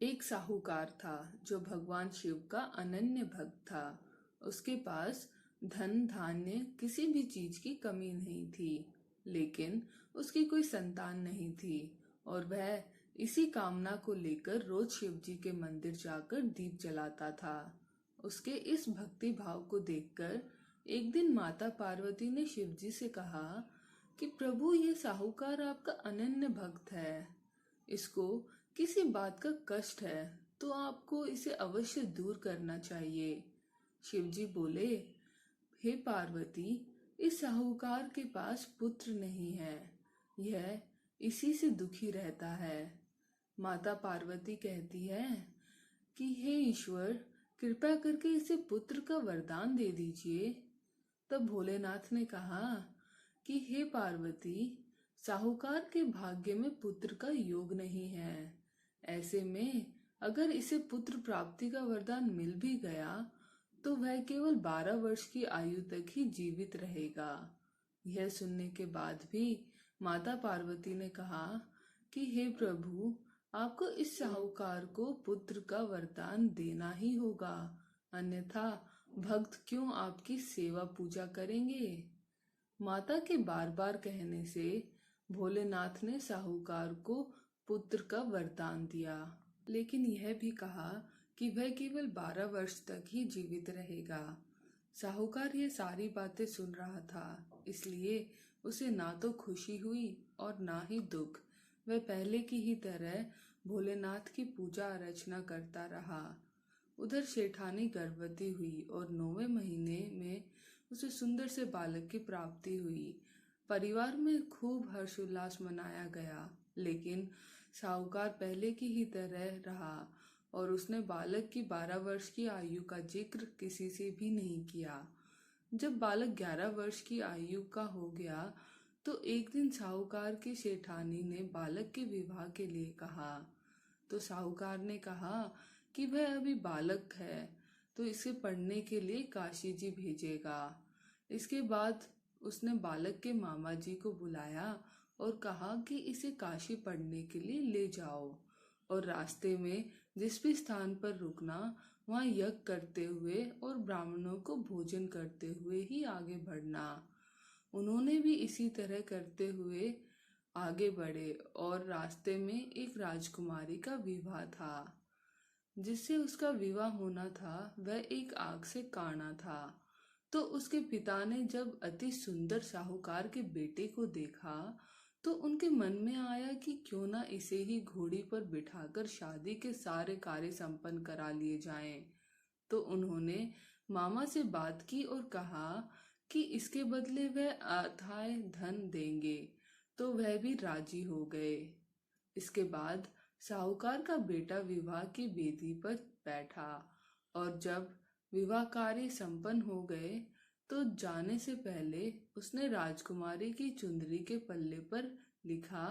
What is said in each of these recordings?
एक साहूकार था जो भगवान शिव का अनन्य भक्त था। उसके पास धन धान्य किसी भी चीज की कमी नहीं थी, लेकिन उसकी कोई संतान नहीं थी और वह इसी कामना को लेकर रोज शिव जी के मंदिर जाकर दीप जलाता था। उसके इस भक्ति भाव को देखकर एक दिन माता पार्वती ने शिव जी से कहा कि प्रभु, ये साहूकार आपका अनन्य भक्त है। इसको किसी बात का कष्ट है तो आपको इसे अवश्य दूर करना चाहिए। शिवजी बोले, हे पार्वती, इस साहूकार के पास पुत्र नहीं है, यह इसी से दुखी रहता है। माता पार्वती कहती है कि हे ईश्वर, कृपया करके इसे पुत्र का वरदान दे दीजिए। तब भोलेनाथ ने कहा कि हे पार्वती, साहूकार के भाग्य में पुत्र का योग नहीं है। ऐसे में अगर इसे पुत्र प्राप्ति का वरदान मिल भी गया तो वह केवल 12 वर्ष की आयु तक ही जीवित रहेगा। यह सुनने के बाद भी माता पार्वती ने कहा कि हे प्रभु, आपको इस साहूकार को पुत्र का वरदान देना ही होगा, अन्यथा भक्त क्यों आपकी सेवा पूजा करेंगे। माता के बार बार कहने से भोलेनाथ ने साहूकार को पुत्र का वरदान दिया, लेकिन यह भी कहा कि वह केवल 12 वर्ष तक ही जीवित रहेगा। साहूकार ये सारी बातें सुन रहा था, इसलिए उसे ना तो खुशी हुई और ना ही दुख। वह पहले की ही तरह भोलेनाथ की पूजा अर्चना करता रहा। उधर शेठानी गर्भवती हुई और 9वें महीने में उसे सुंदर से बालक की प्राप्ति हुई। परिवार में खूब हर्षोल्लास मनाया गया, लेकिन साहूकार पहले की ही तरह रहा और उसने बालक की 12 वर्ष की आयु का जिक्र किसी से भी नहीं किया। जब बालक 11 वर्ष की आयु का हो गया तो एक दिन साहूकार की शेठानी ने बालक के विवाह के लिए कहा। तो साहूकार ने कहा कि वह अभी बालक है तो इसे पढ़ने के लिए काशी जी भेजेगा। इसके बाद उसने बालक के मामा जी को बुलाया और कहा कि इसे काशी पढ़ने के लिए ले जाओ और रास्ते में जिस भी स्थान पर रुकना वहाँ यज्ञ करते हुए और ब्राह्मणों को भोजन करते हुए ही आगे बढ़ना। उन्होंने भी इसी तरह करते हुए आगे बढ़े और रास्ते में एक राजकुमारी का विवाह था। जिससे उसका विवाह होना था वह एक आग से काना था। तो उसके पिता ने जब अति सुंदर साहूकार के बेटे को देखा तो उनके मन में आया कि क्यों ना इसे ही घोड़ी पर बिठाकर शादी के सारे कार्य संपन्न करा लिए जाएं। तो उन्होंने मामा से बात की और कहा कि इसके बदले वह अथाह धन देंगे। तो वह भी राजी हो गए। इसके बाद साहूकार का बेटा विवाह की वेदी पर बैठा और जब विवाह कार्य संपन्न हो गए तो जाने से पहले उसने राजकुमारी की चुंदरी के पल्ले पर लिखा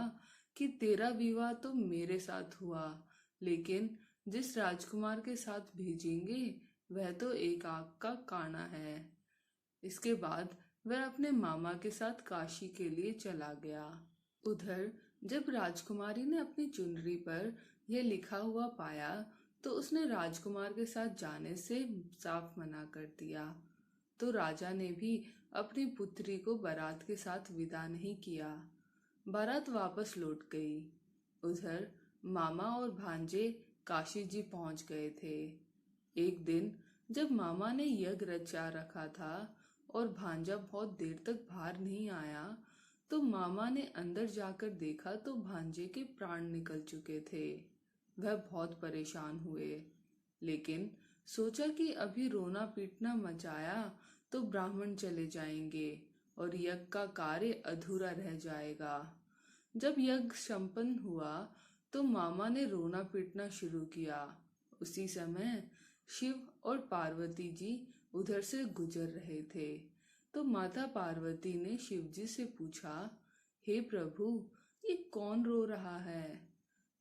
कि तेरा विवाह तो मेरे साथ हुआ, लेकिन जिस राजकुमार के साथ भेजेंगे वह तो एक आग का काना है। इसके बाद वह अपने मामा के साथ काशी के लिए चला गया। उधर जब राजकुमारी ने अपनी चुनरी पर यह लिखा हुआ पाया तो उसने राजकुमार के साथ जाने से साफ मना कर दिया। तो राजा ने भी अपनी पुत्री को बारात के साथ विदा नहीं किया। बारात वापस लौट गई। उधर मामा और भांजे काशी जी पहुंच गए थे। एक दिन जब मामा ने यज्ञ रचा रखा था और भांजा बहुत देर तक बाहर नहीं आया तो मामा ने अंदर जाकर देखा तो भांजे के प्राण निकल चुके थे। वह बहुत परेशान हुए, लेकिन सोचा कि अभी रोना पीटना मचाया तो ब्राह्मण चले जाएंगे और यज्ञ का कार्य अधूरा रह जाएगा। जब यज्ञ संपन्न हुआ तो मामा ने रोना पीटना शुरू किया। उसी समय शिव और पार्वती जी उधर से गुजर रहे थे। तो माता पार्वती ने शिव जी से पूछा, हे प्रभु, ये कौन रो रहा है।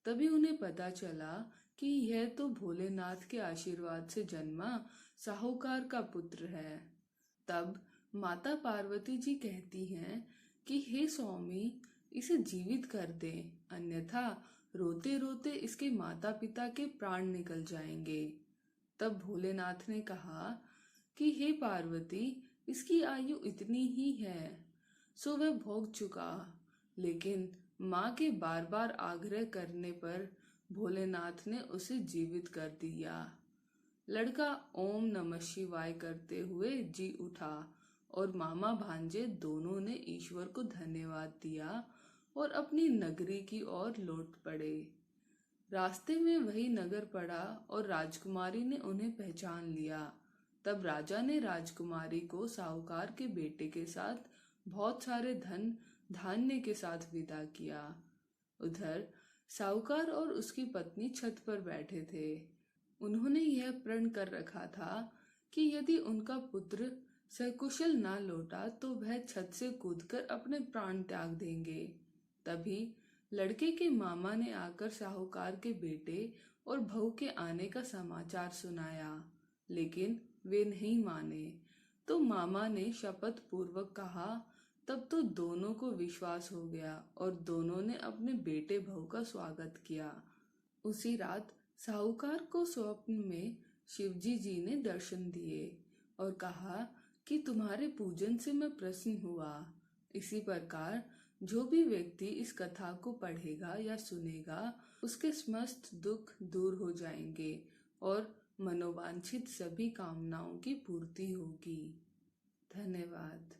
तभी उन्हें पता चला कि यह तो भोलेनाथ के आशीर्वाद से जन्मा साहूकार का पुत्र है। तब माता पार्वती जी कहती हैं कि हे स्वामी, इसे जीवित कर दें, अन्यथा रोते रोते इसके माता पिता के प्राण निकल जाएंगे। तब भोलेनाथ ने कहा कि हे पार्वती, इसकी आयु इतनी ही है, सो वह भोग चुका। लेकिन माँ के बार बार आग्रह करने पर भोलेनाथ ने उसे जीवित कर दिया। लड़का ओम नमः शिवाय करते हुए जी उठा और मामा भांजे दोनों ने ईश्वर को धन्यवाद दिया और अपनी नगरी की ओर लौट पड़े। रास्ते में वही नगर पड़ा और राजकुमारी ने उन्हें पहचान लिया। तब राजा ने राजकुमारी को साहूकार के बेटे के साथ बहुत सारे धन धान्य के साथ विदा किया। उधर साहूकार और उसकी पत्नी छत पर बैठे थे। उन्होंने यह प्रण कर रखा था कि यदि उनका पुत्र सकुशल ना लौटा तो वह छत से कूदकर अपने प्राण त्याग देंगे। तभी लड़के के मामा ने आकर साहूकार के बेटे और बहू के आने का समाचार सुनाया, लेकिन वे नहीं माने। तो मामा ने शपथ पूर्वक कहा। तब तो दोनों को विश्वास हो गया और दोनों ने अपने बेटे बहू का स्वागत किया। उसी रात साहूकार को स्वप्न में शिवजी जी ने दर्शन दिए और कहा कि तुम्हारे पूजन से मैं प्रसन्न हुआ। इसी प्रकार जो भी व्यक्ति इस कथा को पढ़ेगा या सुनेगा, उसके समस्त दुख दूर हो जाएंगे और मनोवांछित सभी कामनाओं की पूर्ति होगी। धन्यवाद।